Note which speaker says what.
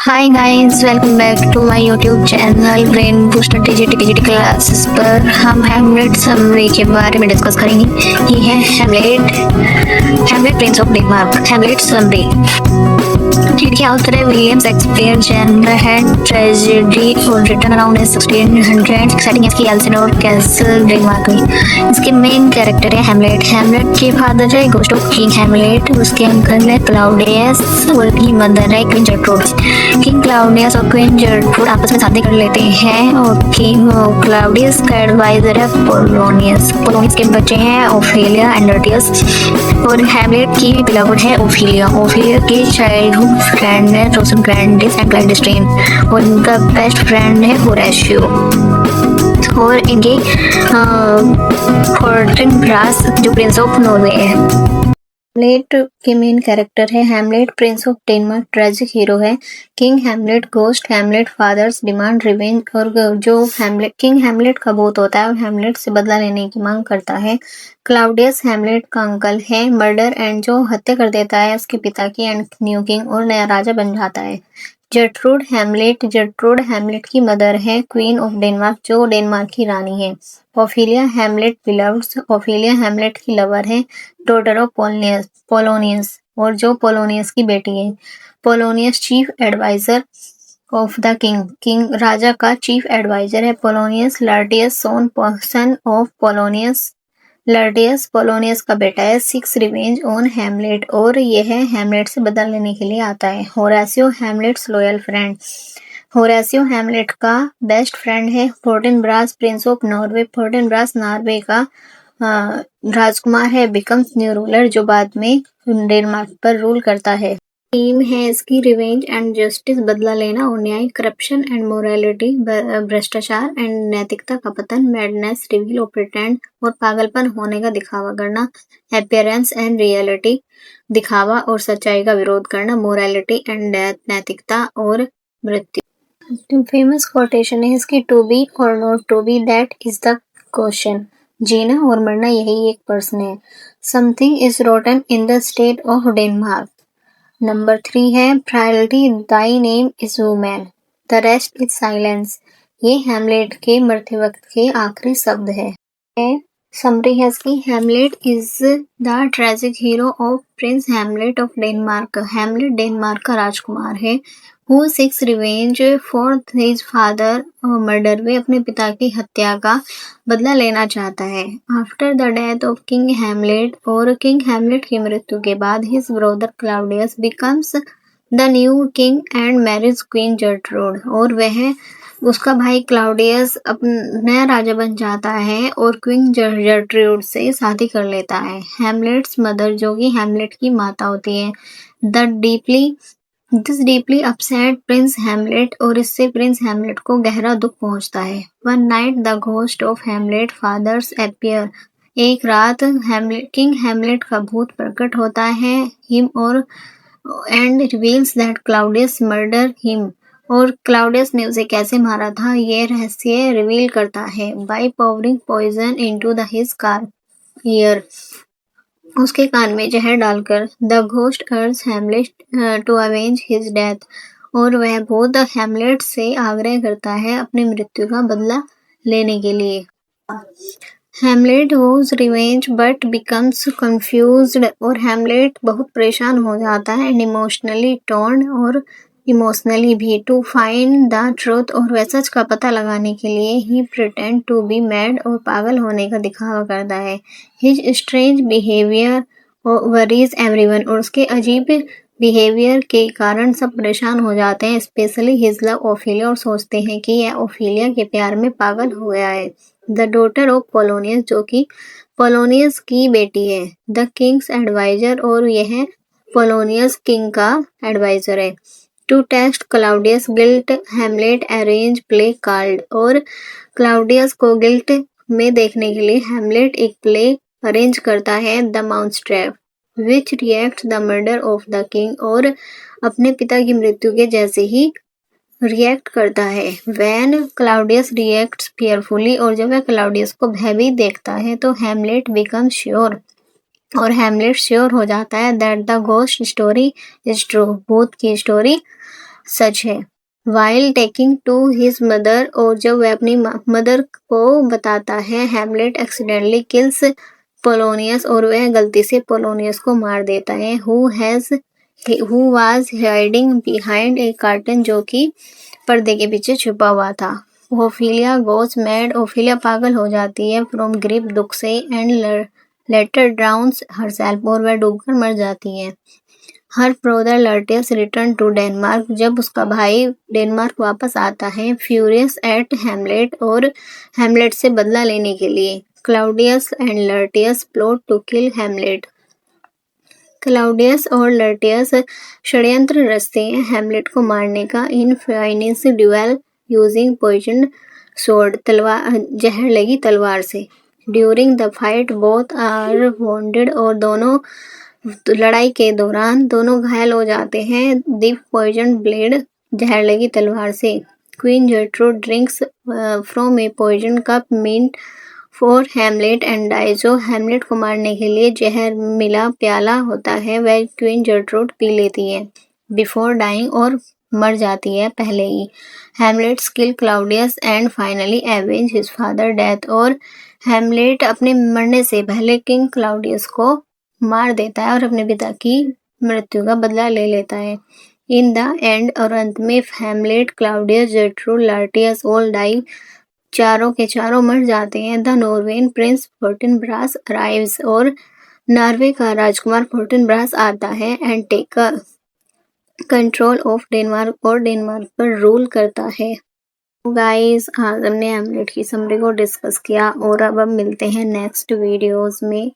Speaker 1: Hi guys, welcome back to my YouTube channel Brain Booster Digital Classes पर हम Hamlet summary के बारे में डिस्कस करेंगे। ये है Hamlet prince of Denmark. Hamlet summary के author है विलियम शेक्सपियर। जेनर है ट्रेजेडी और रिटन अराउंड 1600। सेटिंग इसकी एल्सिनोर कैसल डेनमार्क में। इसके मेन कैरेक्टर है हैमलेट। हैमलेट के फादर है गोस्ट ऑफ किंग हैमलेट। उसके अंकल है क्लाउडियस और की मदर है क्वीन जर्ट्रूड। किंग क्लाउडियस और क्वीन जर्ट्रूड आपस में शादी कर लेते हैं और किंग क्लाउडियस का एडवाइजर है पोलोनियस। पोलोनियस के बच्चे हैं ओफेलिया एंड अर्टियस और हैमलेट की बिलवड है ओफेलिया। ओफेलिया की चाइल्डहुड फ्रेंड है रोसन ग्रैंडिस एंड क्लैंडिस्टीन और इनका बेस्ट फ्रेंड है होरेशियो। और इनके फॉर्टिन ब्रास जो प्रिंस ऑफ नॉर्वे है। हैमलेट के मेन कैरेक्टर है Hamlet prince of Denmark. Tragic hero है king Hamlet. Ghost Hamlet father's demand revenge और जो हैमलेट किंग हैमलेट का भूत होता है वो हैमलेट से बदला लेने की मांग करता है। क्लाउडियस हैमलेट का अंकल है मर्डर एंड जो हत्या कर देता है उसके पिता की एंड न्यू किंग और नया राजा बन जाता है। जर्ट्रूड हैमलेट की मदर है क्वीन ऑफ डेनमार्क जो डेनमार्क की रानी है। Ophelia Hamlet beloved. Ophelia Hamlet की लवर है डॉटर ऑफ पोलोनियस और जो पोलोनियस की बेटी है। Polonius chief advisor of the king राजा का चीफ एडवाइजर है। Polonius Laertes son of Polonius. Laertes Polonius का बेटा है। सिक्स रिवेंज ऑन हैमलेट और यह हैमलेट से बदला लेने के लिए आता है। Horacio Hamlet's loyal friend. Horacio Hamlet का बेस्ट फ्रेंड है। फोर्टिनब्रास प्रिंस ऑफ नॉर्वे। फोर्टिनब्रास नॉर्वे का राजकुमार है। बिकम्स न्यू रूलर जो बाद में डेनमार्क पर रूल करता है। थीम है इसकी रिवेंज एंड जस्टिस बदला लेना और न्याय। करप्शन एंड मोरालिटी भ्रष्टाचार एंड नैतिकता का पतन। मैडनेस रिवील और प्रिटेंड और पागलपन होने का दिखावा करना। अपीयरेंस एंड रियलिटी दिखावा और सच्चाई का विरोध करना। मोरालिटी एंड डेथ नैतिकता और मृत्यु। फेमस कोटेशन है इसकी टू बी और not to be that is the question. जीना और मरना यही एक प्रश्न है। Something is rotten in the state of Denmark. Number 3 है priority thy name is woman the rest is silence. ये हैमलेट के मरते वक्त के आखिरी शब्द है। समरी है इसकी Hamlet is the tragic hero of prince Hamlet of Denmark. Hamlet Denmark का राजकुमार है who seeks revenge for his father murder. वे अपने पिता की हत्या का बदला लेना चाहता है। After the death of king Hamlet और किंग हैमलेट की मृत्यु के बाद his brother Claudius becomes the new king and marriage queen Gertrude और वह उसका भाई क्लाउडियस नया राजा बन जाता है और क्वीन जर्ट्रूड से शादी कर लेता है। हैमलेट्स मदर जो कि हैमलेट की माता होती है this deeply upset prince Hamlet और इससे प्रिंस हैमलेट को गहरा दुख पहुंचता है। One night the ghost of Hamlet father's appear. एक रात किंग हैमलेट का भूत प्रकट होता है हिम और and reveals that Claudius murder him और क्लाउडियस ने उसे कैसे मारा था ये रहस्य रिवील करता है। By pouring poison into the his ear. उसके कान में जहर डालकर the ghost urge Hamlet to avenge his death और वह भूत हैमलेट से आग्रह करता है अपनी मृत्यु का बदला लेने के लिए। Hamlet was revenge but becomes confused और हैमलेट बहुत परेशान हो जाता है एंड इमोशनली टॉर्न और इमोशनली भी टू फाइंड द ट्रूथ और वह सच का पता लगाने के लिए ही प्रिटेंड टू बी मैड और पागल होने का दिखावा करता है। His strange behaviour worries everyone और उसके अजीब बिहेवियर के कारण सब परेशान हो जाते हैं स्पेशली हिज लव ओफेलिया और सोचते हैं कि यह ओफेलिया के प्यार में पागल हो गया है। द डॉटर ऑफ पोलोनियस जो कि पोलोनियस की बेटी है। द किंग्स एडवाइजर और यह पोलोनियस किंग का एडवाइजर है। To test Claudius guilt Hamlet arrange play called और क्लाउडियस को गिल्ट में देखने के लिए हैमलेट एक प्ले अरेंज करता है the mousetrap which react the murder of the king और अपने पिता की मृत्यु के जैसे ही रिएक्ट करता है। वैन क्लाउडियस रिएक्ट्स फियरफुली और जब वह क्लाउडियस को भयभीत देखता है तो हैमलेट बिकम श्योर और हैमलेट श्योर हो जाता है that the ghost story is true. भूत की स्टोरी सच है। While talking to his mother, और जब वह अपनी मदर को बताता है, हैमलेट एक्सीडेंटली किल्स पोलोनियस, और वह गलती से पोलोनियस को मार देता है, who was hiding behind a curtain, जो कि पर्दे के पीछे छुपा हुआ था। ओफिलिया गोज मैड, ओफिलिया पागल हो जाती है फ्रॉम ग्रिप, दुख से, एंड लेटर ड्राउन्स हरसेल्फ, और वह डूबकर मर जाती है। हर brother Laertes return to Denmark, जब उसका भाई डेनमार्क वापस आता है, फ्यूरियस एट हैमलेट, और हैमलेट से बदला लेने के लिए। Claudius and Laertes plot to kill Hamlet, Claudius और लर्टियस षड्यंत्र रचते हैं हैमलेट को मारने का। In final duel using poison sword, जहर लगी तलवार से। During the fight both are wounded, और दोनों लड़ाई के दौरान दोनों घायल हो जाते हैं। द पॉइजन ब्लेड, जहर लगी तलवार से। Queen Gertrude drinks from a poison cup meant for Hamlet and die, जो हैमलेट को मारने के लिए जहर मिला प्याला होता है, वह क्वीन जर्ट्रूड पी लेती है बिफोर डाइंग, और मर जाती है पहले ही। Hamlet kill Claudius and finally avenge his father death, और हैमलेट अपने मरने से पहले किंग क्लाउडियस को मार देता है और अपने पिता की मृत्यु का बदला ले लेता है। इन द एंड, और अंत में, Hamlet, Claudius, Gertrude, Laertes all die, चारों के चारों मर जाते हैं। The Norwegian prince Fortinbras arrives, और नॉर्वे का राजकुमार फोर्टिनब्रास आता है, and take control of Denmark, और डेनमार्क पर रूल करता है। गाइस, आज हमने हैमलेट की समरी को डिस्कस किया, और अब मिलते हैं नेक्स्ट वीडियोस में।